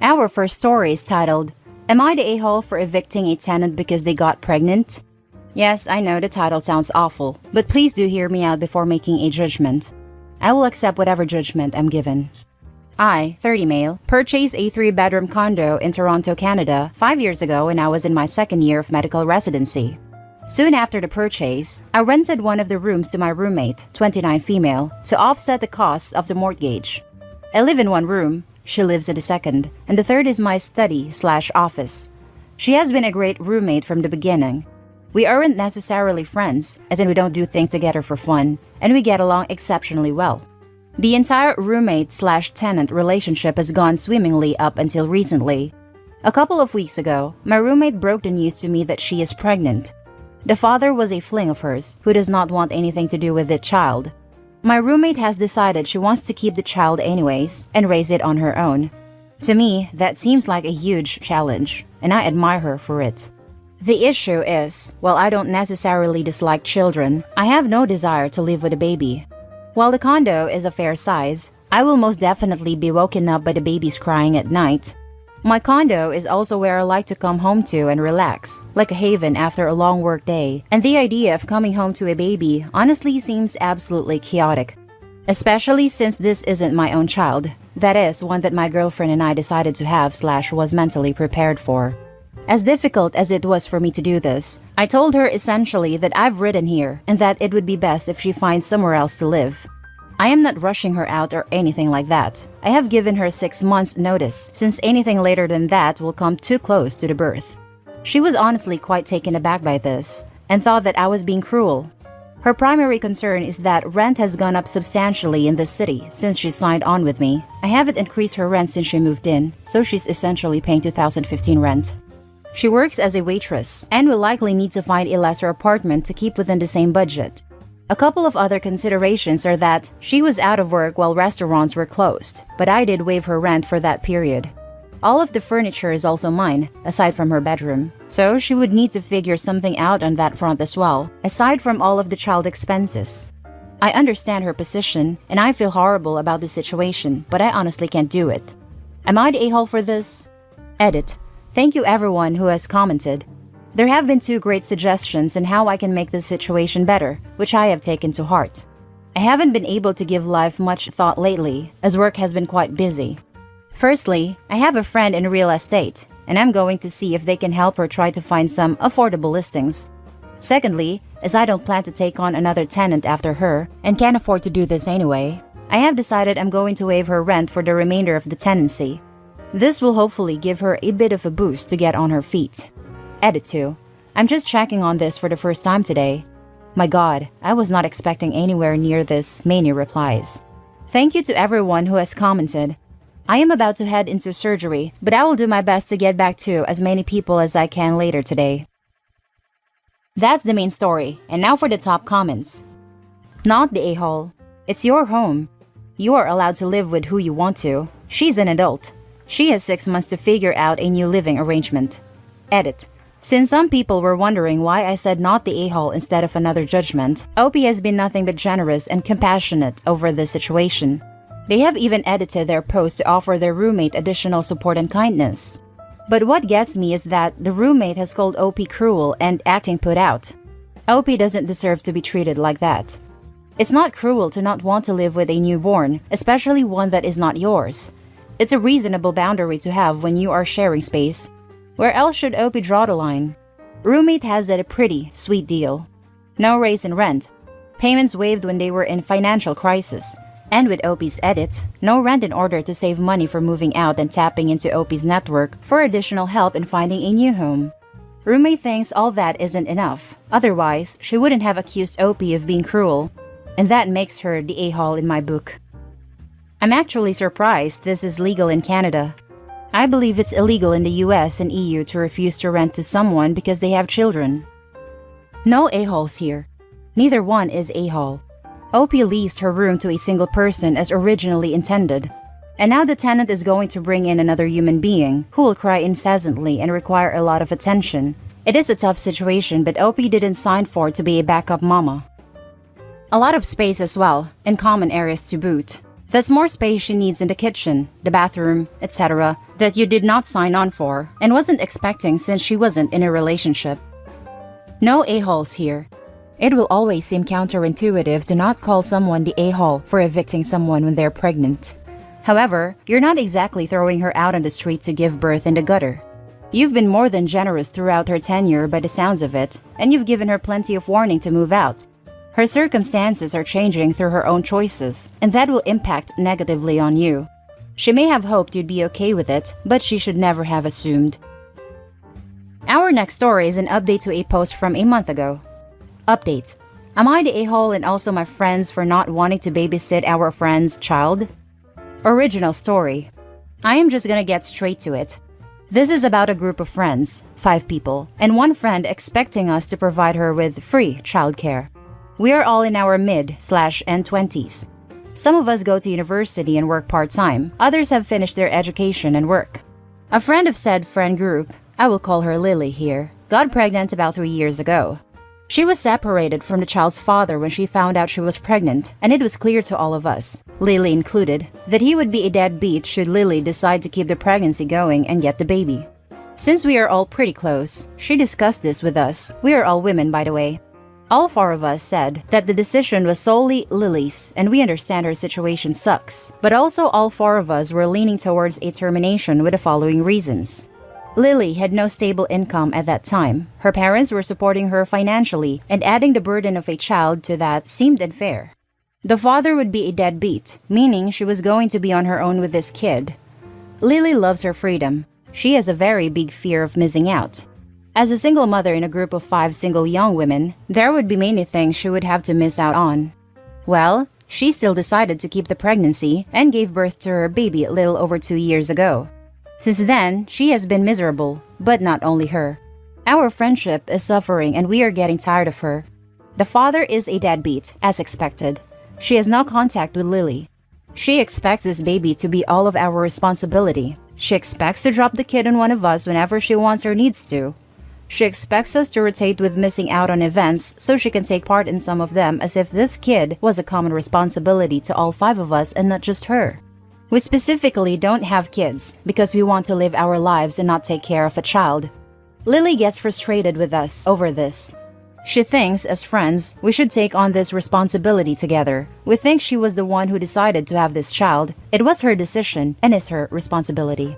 Our first story is titled, Am I the a-hole for evicting a tenant because they got pregnant? Yes, I know the title sounds awful, but please do hear me out before making a judgment. I will accept whatever judgment I'm given. I, 30 male, purchased a 3-bedroom condo in Toronto, Canada 5 years ago when I was in my second year of medical residency. Soon after the purchase, I rented one of the rooms to my roommate, 29 female, to offset the costs of the mortgage. I live in one room, she lives in the second, and the third is my study/office. She has been a great roommate from the beginning. We aren't necessarily friends, as in we don't do things together for fun, and we get along exceptionally well. The entire roommate/tenant relationship has gone swimmingly up until recently. A couple of weeks ago, my roommate broke the news to me that she is pregnant. The father was a fling of hers, who does not want anything to do with the child. My roommate has decided she wants to keep the child anyways, and raise it on her own. To me, that seems like a huge challenge, and I admire her for it. The issue is, while I don't necessarily dislike children, I have no desire to live with a baby. While the condo is a fair size, I will most definitely be woken up by the babies crying at night. My condo is also where I like to come home to and relax, like a haven after a long work day, and the idea of coming home to a baby honestly seems absolutely chaotic. Especially since this isn't my own child, that is, one that my girlfriend and I decided to have/was mentally prepared for. As difficult as it was for me to do this, I told her essentially that I've written here and that it would be best if she finds somewhere else to live. I am not rushing her out or anything like that. I have given her 6 months notice, since anything later than that will come too close to the birth. She was honestly quite taken aback by this, and thought that I was being cruel. Her primary concern is that rent has gone up substantially in this city since she signed on with me. I haven't increased her rent since she moved in, so she's essentially paying 2015 rent. She works as a waitress, and will likely need to find a lesser apartment to keep within the same budget. A couple of other considerations are that she was out of work while restaurants were closed, but I did waive her rent for that period. All of the furniture is also mine, aside from her bedroom, so she would need to figure something out on that front as well, aside from all of the child expenses. I understand her position, and I feel horrible about the situation, but I honestly can't do it. Am I the a-hole for this? Edit. Thank you everyone who has commented. There have been 2 great suggestions on how I can make this situation better, which I have taken to heart. I haven't been able to give life much thought lately, as work has been quite busy. Firstly, I have a friend in real estate, and I'm going to see if they can help her try to find some affordable listings. Secondly, as I don't plan to take on another tenant after her, and can't afford to do this anyway, I have decided I'm going to waive her rent for the remainder of the tenancy. This will hopefully give her a bit of a boost to get on her feet. Edit 2. I'm just checking on this for the first time today. My god, I was not expecting anywhere near this many replies. Thank you to everyone who has commented. I am about to head into surgery, but I will do my best to get back to as many people as I can later today. That's the main story, and now for the top comments. Not the a-hole. It's your home. You are allowed to live with who you want to. She's an adult. She has 6 months to figure out a new living arrangement. Edit. Since some people were wondering why I said not the a-hole instead of another judgment, OP has been nothing but generous and compassionate over this situation. They have even edited their post to offer their roommate additional support and kindness. But what gets me is that the roommate has called OP cruel and acting put out. OP doesn't deserve to be treated like that. It's not cruel to not want to live with a newborn, especially one that is not yours. It's a reasonable boundary to have when you are sharing space. Where else should OP draw the line? Roommate has a pretty sweet deal. No raise in rent. Payments waived when they were in financial crisis. And with OP's edit, no rent in order to save money for moving out and tapping into OP's network for additional help in finding a new home. Roommate thinks all that isn't enough. Otherwise, she wouldn't have accused OP of being cruel. And that makes her the a-hole in my book. I'm actually surprised this is legal in Canada. I believe it's illegal in the US and EU to refuse to rent to someone because they have children. No a-holes here. Neither one is a-hole. OP leased her room to a single person as originally intended. And now the tenant is going to bring in another human being who will cry incessantly and require a lot of attention. It is a tough situation, but OP didn't sign for to be a backup mama. A lot of space as well, and common areas to boot. That's more space she needs in the kitchen, the bathroom, etc. that you did not sign on for and wasn't expecting since she wasn't in a relationship. No a-holes here. It will always seem counterintuitive to not call someone the a-hole for evicting someone when they're pregnant. However, you're not exactly throwing her out on the street to give birth in the gutter. You've been more than generous throughout her tenure by the sounds of it, and you've given her plenty of warning to move out. Her circumstances are changing through her own choices, and that will impact negatively on you. She may have hoped you'd be okay with it, but she should never have assumed. Our next story is an update to a post from a month ago. Update. Am I the a-hole and also my friends for not wanting to babysit our friend's child? Original story. I am just gonna get straight to it. This is about a group of friends, 5 people, and one friend expecting us to provide her with free childcare. We are all in our mid/end 20s. Some of us go to university and work part-time. Others have finished their education and work. A friend of said friend group, I will call her Lily here, got pregnant about 3 years ago. She was separated from the child's father when she found out she was pregnant, and it was clear to all of us, Lily included, that he would be a deadbeat should Lily decide to keep the pregnancy going and get the baby. Since we are all pretty close, she discussed this with us. We are all women, by the way. All 4 of us said that the decision was solely Lily's, and we understand her situation sucks. But also all 4 of us were leaning towards a termination with the following reasons. Lily had no stable income at that time. Her parents were supporting her financially, and adding the burden of a child to that seemed unfair. The father would be a deadbeat, meaning she was going to be on her own with this kid. Lily loves her freedom. She has a very big fear of missing out. As a single mother in a group of 5 single young women, there would be many things she would have to miss out on. Well, she still decided to keep the pregnancy and gave birth to her baby a little over 2 years ago. Since then, she has been miserable, but not only her. Our friendship is suffering and we are getting tired of her. The father is a deadbeat, as expected. She has no contact with Lily. She expects this baby to be all of our responsibility. She expects to drop the kid on one of us whenever she wants or needs to. She expects us to rotate with missing out on events so she can take part in some of them as if this kid was a common responsibility to all 5 of us and not just her. We specifically don't have kids because we want to live our lives and not take care of a child. Lily gets frustrated with us over this. She thinks, as friends, we should take on this responsibility together. We think she was the one who decided to have this child. It was her decision and is her responsibility.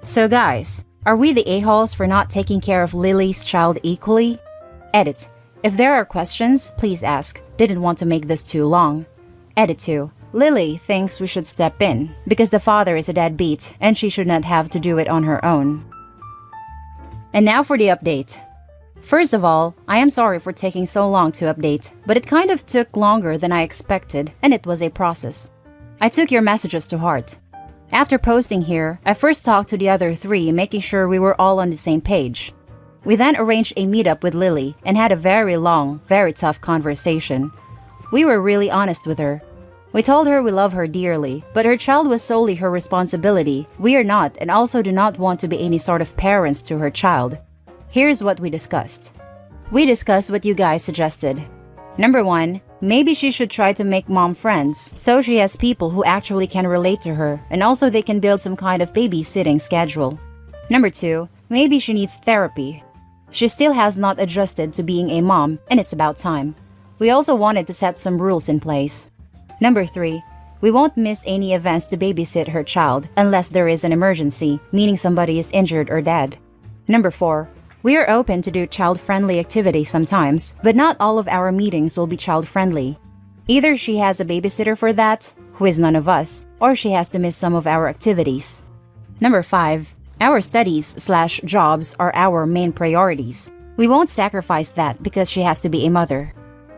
So guys, are we the a-holes for not taking care of Lily's child equally? Edit. If there are questions, please ask. Didn't want to make this too long. Edit 2. Lily thinks we should step in because the father is a deadbeat and she should not have to do it on her own. And now for the update. First of all, I am sorry for taking so long to update, but it kind of took longer than I expected and it was a process. I took your messages to heart. After posting here, I first talked to the other 3, making sure we were all on the same page. We then arranged a meetup with Lily and had a very long, very tough conversation. We were really honest with her. We told her we love her dearly, but her child was solely her responsibility. We are not and also do not want to be any sort of parents to her child. Here's what we discussed. We discussed what you guys suggested. Number 1, maybe she should try to make mom friends so she has people who actually can relate to her and also they can build some kind of babysitting schedule. Number 2, maybe she needs therapy. She still has not adjusted to being a mom and it's about time. We also wanted to set some rules in place. Number 3, we won't miss any events to babysit her child unless there is an emergency, meaning somebody is injured or dead. Number 4, we are open to do child-friendly activities sometimes, but not all of our meetings will be child-friendly. Either she has a babysitter for that, who is none of us, or she has to miss some of our activities. Number 5, our studies/jobs are our main priorities. We won't sacrifice that because she has to be a mother.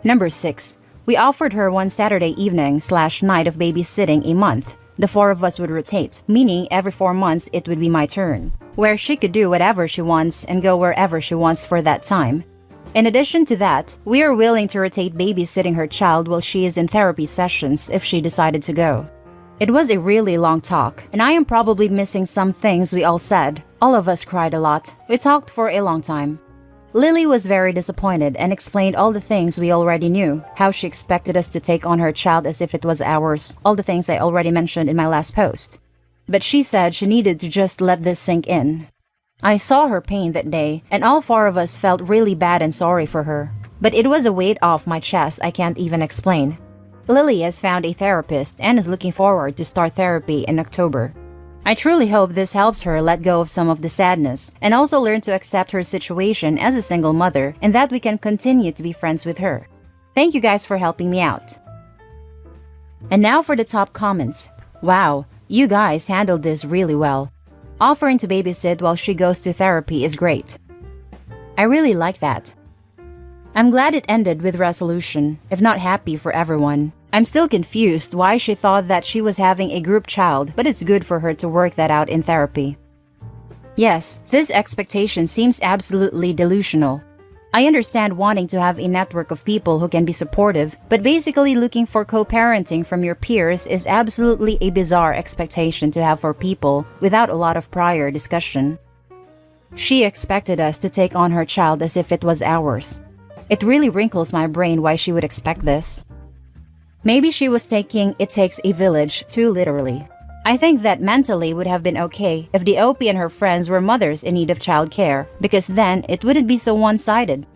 Number 6, we offered her one Saturday evening/night of babysitting a month. The 4 of us would rotate, meaning every 4 months it would be my turn, where she could do whatever she wants and go wherever she wants for that time. In addition to that, we are willing to rotate babysitting her child while she is in therapy sessions if she decided to go. It was a really long talk, and I am probably missing some things we all said. All of us cried a lot. We talked for a long time. Lily was very disappointed and explained all the things we already knew, how she expected us to take on her child as if it was ours, all the things I already mentioned in my last post. But she said she needed to just let this sink in. I saw her pain that day, and all four of us felt really bad and sorry for her. But it was a weight off my chest I can't even explain. Lily has found a therapist and is looking forward to start therapy in October. I truly hope this helps her let go of some of the sadness and also learn to accept her situation as a single mother and that we can continue to be friends with her. Thank you guys for helping me out. And now for the top comments. Wow, you guys handled this really well. Offering to babysit while she goes to therapy is great. I really like that. I'm glad it ended with resolution, if not happy for everyone. I'm still confused why she thought that she was having a group child, but it's good for her to work that out in therapy. Yes, this expectation seems absolutely delusional. I understand wanting to have a network of people who can be supportive, but basically looking for co-parenting from your peers is absolutely a bizarre expectation to have for people without a lot of prior discussion. She expected us to take on her child as if it was ours. It really wrinkles my brain why she would expect this. Maybe she was taking "it takes a village" too literally. I think that mentally would have been okay if the OP and her friends were mothers in need of childcare, because then it wouldn't be so one-sided.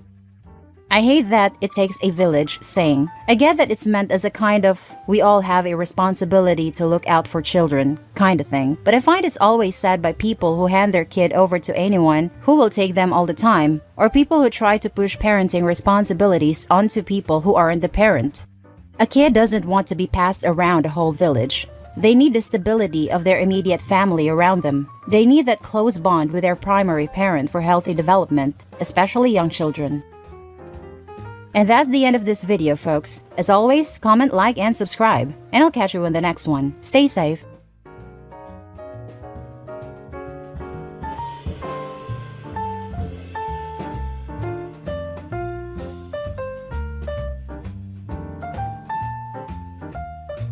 I hate that "it takes a village" saying. I get that it's meant as a kind of we all have a responsibility to look out for children kind of thing, but I find it's always said by people who hand their kid over to anyone who will take them all the time, or people who try to push parenting responsibilities onto people who aren't the parent. A kid doesn't want to be passed around a whole village. They need the stability of their immediate family around them. They need that close bond with their primary parent for healthy development, especially young children. And that's the end of this video, folks. As always, comment, like, and subscribe. And I'll catch you in the next one. Stay safe.